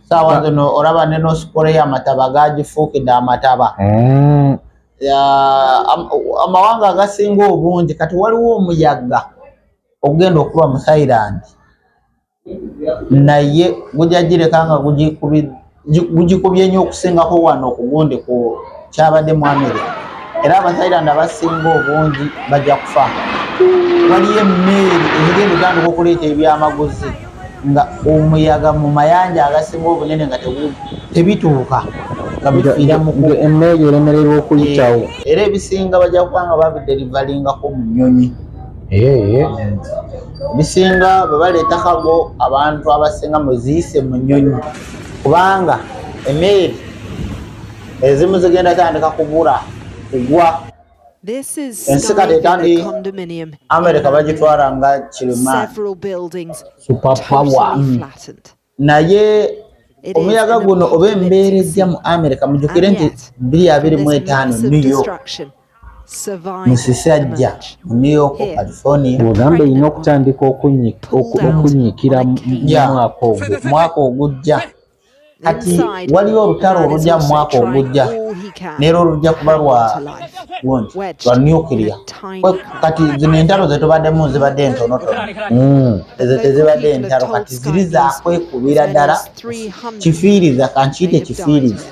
sawa zino oraba neno skole ya mataba gagifuukidde amataba amawanga agasinga obungi kati waliwo omuyaga ogenda okuba mu Thailand naye gujja gireka nga gugikubye nnyo okusingako wano okugundi ku kyabadde mu America era Abathailand abasinga obungi bajja kufa. Waliyo emmeeri ezigenda otandika okuleeta ebyamaguzi nga omuyaga mu mayanja agasinga obunene nga tebituuka nga bifiira mu emmeeri eremererwa okuyitawo era ebisinga bajja kuba nga babiderivalingako mu nnyonyi. Bisinga bwe baleeta kago abantu abasinga muziyise mu nnyonyi kubanga emmeeri ezimu zigenda tandika kubula kugwa. Ensi kati etandi America bagitwala nga kirima superpower naye omuyaga guno oba embeera ejja mu America mujjukire nti 2025 New York musisi ajja mu New York California ogambe ino okutandika okunyikira mwaka ogujja kati waliwo olutalo olujja mu mwaka ogujja neero olujja kuba lwa nuclear kati zino entalo zetubaddemu zibadde ntonotono ezo tezibadde entalo kati ziri zakwekubira ddala kifiiriza kankiyite kifiiriza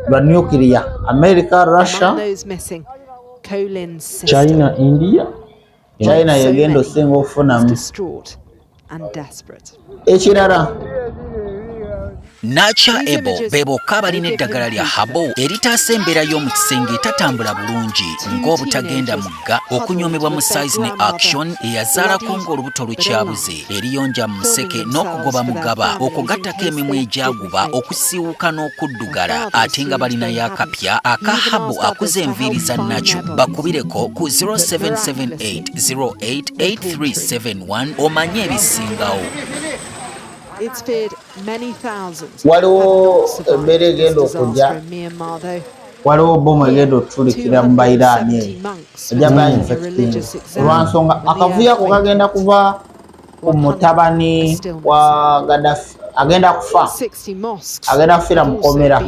lwa nuclear America, Russia, China, India. China yegenda osinga okufunamu ekirala. Nacha Ebo beboka abalina eddagala lya habo eritaasa embeera y'omu kisenge etatambula bulungi ng'obutagenda mugga okunyomebwa mu size ne action eyazaalako ng'olubuto lukyabuze eriyonja mu museke n'okugoba mugaba okugattako emimwa egyaguba okusiiwuka n'okuddugala ate nga balina y'akapya aka habo akuza enviiri za nacho bakubireko ku 0778088371 omanye ebisingawo. Waliwo embeera egenda okujja waliwo bomu egenda otutulikira mu Bayiraani ejja bayinfecting olwansonga akavuyo ako kagenda kuva ku mutabani wa Gaddafi agenda kufa agenda kufiira mu kkomera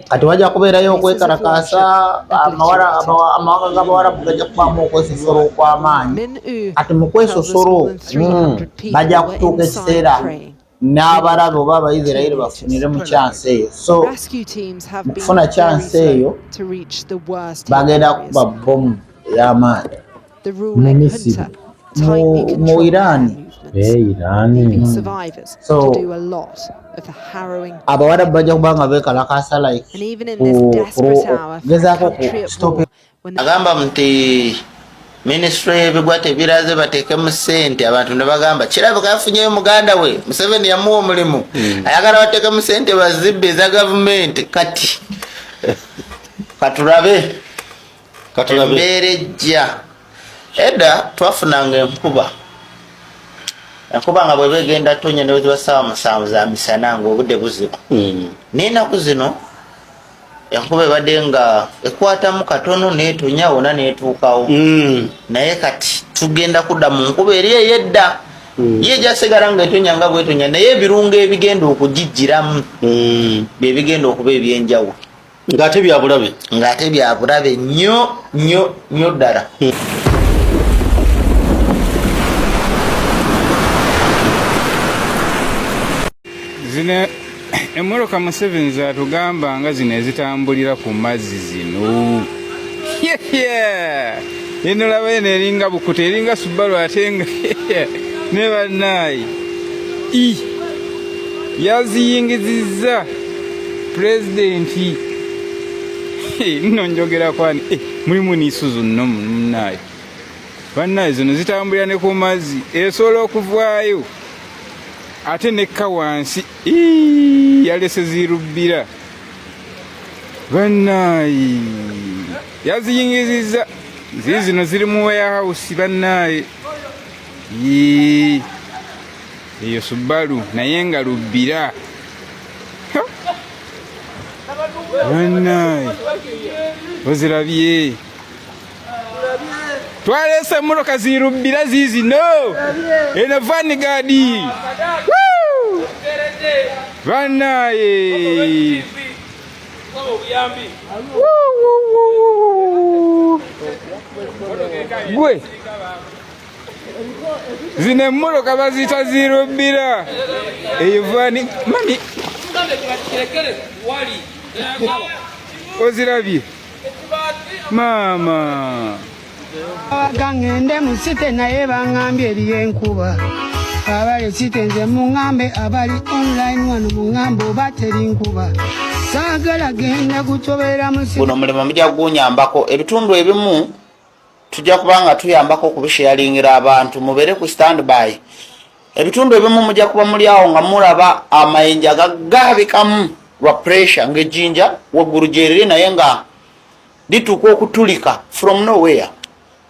kati wajja kubeerayo okwekalakaasa amawanga g'Abawarabu gajja kubaamu okwesosola okw'amaanyi kati mu kwesosola bajja kutuuka ekiseera n'abalabe oba Abayisirayiri bafunire mu kyansi eyo so mu kufuna kyansi eyo bagenda kuba bomu ey'amaanyi mu Misiri mu Iran. So Abawarabu bajja kuba nga beekalakaasa like gezaako ku stop agamba nti Ministry y'ebigwate ebiraze bateekemu ssente abantu ne bagamba kirabika yafunyeyo muganda we Museveni yamuwa omulimu ayagala bateekemu ssente bazibbe eza gavumenti kati katulabe embeera ejja edda twafunanga enkuba nga bwe begenda tonya ne weziba ssaawa musanvu za misana ng'obudde buziba n'ennaku zino enkuba ebadde nga ekwatamu katono n'etonya wona n'etuukawo naye kati tugenda kudda mu nkuba eri ey'edda ye gyasigala nga etonya nga bwetonya naye ebirungo ebigenda okugijjiramu bye bigenda okuba ebyenjawulo ng'ate bya bulabe nnyo ddala. Zino emmoloka Museveni zaatugamba nga zino ezitambulira ku mazzi zino eno laba eno eringa Bukuta eringa Subaru ate nga ne bannaayi yaziyingizizza pulezidenti nno njogera kwani mulimu n'Isuzu nno munnaayi bannaayi zino zitambulira ne ku mazzi esobola okuvaayo ate nekka wansi yalese zirubbira bannaayi yaziyingizizza zino ziri mu warehouse bannaayi eyo Subaru naye nga lubbira bannaayi ozirabye twalese emmotoka zirubbira ziizino eno vanigadi bannaye gwe zino emmoloka baziyita zirobbira eyo vani mami ozirabye maama gangende mu site naye bangambye eriyo enkuba abali site nze muŋŋambe abali online wano muŋŋambe oba teri nkuba saagala genda kutobera mu site. Guno mulimu mujja gunyambako ebitundu ebimu tujja kubanga tuyambako kubisharingira abantu mubere ku standby. Ebitundu ebimu mujja kuba muli awo nga mulaba amayinja gagabikamu lwa pressure ng'ejjinja waggulu gyeriri naye nga lituuka okutulika from nowhere.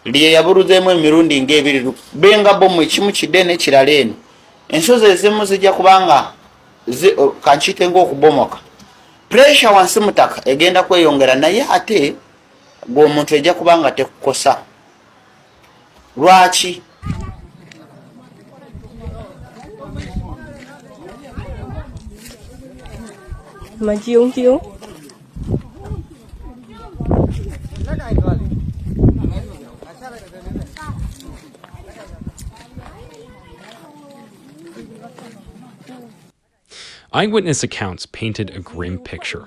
Lye yaburuzeemu emirundi ng'ebiri benga bomu ekimu kidde kirala eno. Ensozi ezimu zijja kubanga kankite ng'okubomoka. Pressure wansi mu ttaka egenda kweyongera naye ate gw'omuntu ejja kubanga tekukosa. Lwaki? Eyewitness accounts painted a grim picture.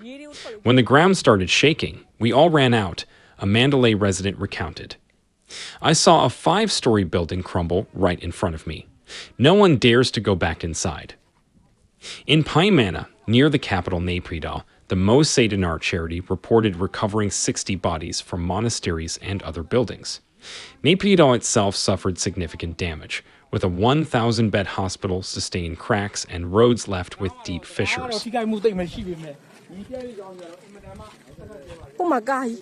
When the ground started shaking, we all ran out, a Mandalay resident recounted. I saw a 5-story building crumble right in front of me. No one dares to go back inside. In Paimana, near the capital Naypyidaw, the Mo Se Dinar charity reported recovering 60 bodies from monasteries and other buildings. Naypyidaw itself suffered significant damage, with a 1,000-bed hospital sustained cracks and roads left with deep fissures. Oh my God.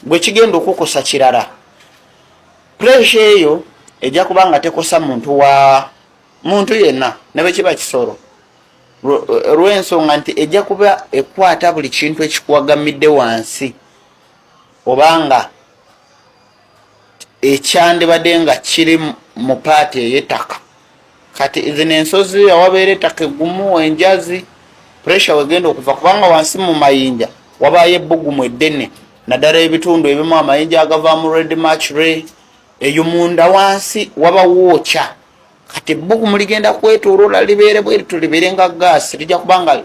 Bwe kigenda okukosa kirala. Pressure eyo ejja kubanga tekosa muntu yenna ne bwe kiba kisoro. Lw'ensonga nti ejja kuba ekwata buli kintu ekikuwagamidde wansi obanga ekyandibadde nga kiri mu paati ey'ettaka. Kati zino ensozi awabeera ettaka eggumu enjazi pressure wegenda okuva kubanga wansi mu mayinja wabaayo ebbugumu eddene naddala ebitundu ebimu amayinja agava mu Red March Ray eyo munda wansi waba wookya. Kati ebbugumu ligenda kwetooloola libeere bwe libeere nga gaasi lijja kubanga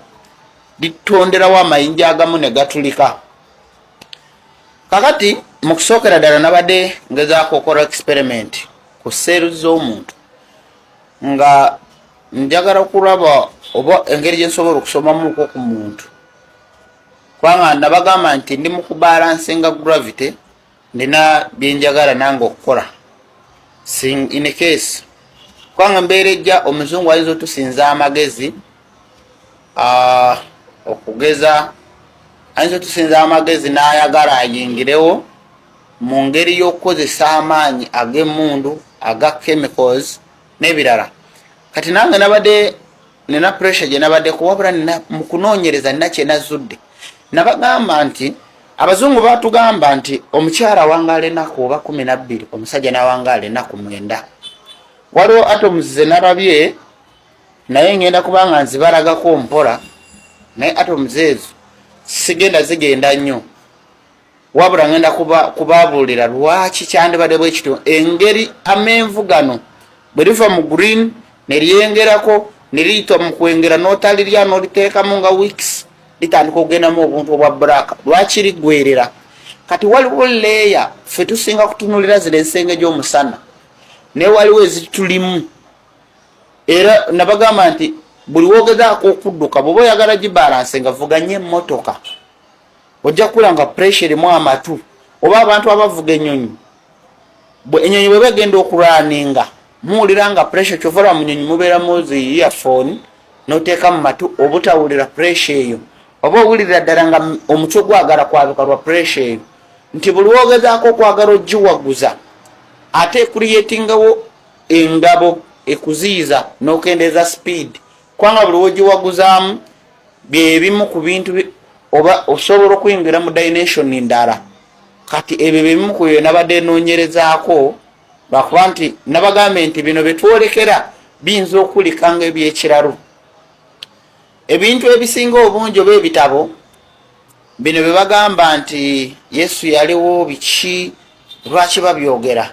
litonderawo amayinja agamu ne gatulika. Kakati mu kusookera ddala nabadde ngezaako okola experiment ku seeru z'omuntu nga njagala okulaba oba engeri gye nsobola okusomamuuko ku muntu. Kubanga nabagamba nti ndi mu kubalansinga gravity nina bye njagala nange okukola. In a case kubanga mbeera ejja omuzungu ayinza otusinza amagezi okugeza ayinza otusinza amagezi n'ayagala ayingirewo mu ngeri y'okukozesa amaanyi ag'emmundu aga chemicals n'ebirala. Kati nange nabadde nina pressure gye nabadde kuwabula mu kunoonyereza nina kye nazudde. Nabagamba nti abazungu baatugamba nti omukyala wangaala ennaku oba 12 omusajja n'awangaala ennaku 9. Waliwo atoms ze narabye naye ngenda kubanga nzibalagako mpola naye atoms ezo sigenda zigenda nnyo wabula ngenda kubabuulira lwaki kyandibadde bwe kityo. Engeri amenvu gano bwe liva mu green ne lyengerako ne liyita mu kwengera n'otalirya n'oliteekamu nga weeks litandika okugendamu obuntu obwa black. Lwaki liggwerera? Kati waliwo leeya ffe tusinga kutunulira zino ensenge gy'omusana ne waliwo ezitulimu. Era nabagamba nti buli wogezaako okudduka bw'oba oyagala gibalanse nga vuganye emmotoka ojja kula nga pressure erimu amatu oba abantu abavuga ennyonyi. Ennyonyi bwe begenda okulwaninga muwulira nga pressure kyovala mu nnyonyi mubeeramu zi earphone n'oteeka mu matu obutawulira pressure eyo oba owulira ddala nga omutwe gwagala kwabika lwa pressure eyo. Nti buli wogezaako okwagala ogiwaguza ate ekulyetingawo engabo ekuziyiza n'okendeeza speed kubanga buli wogiwaguzaamu byebimu ku bintu oba osobola okuyingira mu dimension ndala. kati ebyo bimu ku byo nabadde noonyerezaako lwakuba nti nabagambe nti bino betwolekera biyinza okulika ng'ebyekiralu. Ebintu ebisinga obungi oba ebitabo bino bye bagamba nti Yesu yaliwo biki lwaki babyogera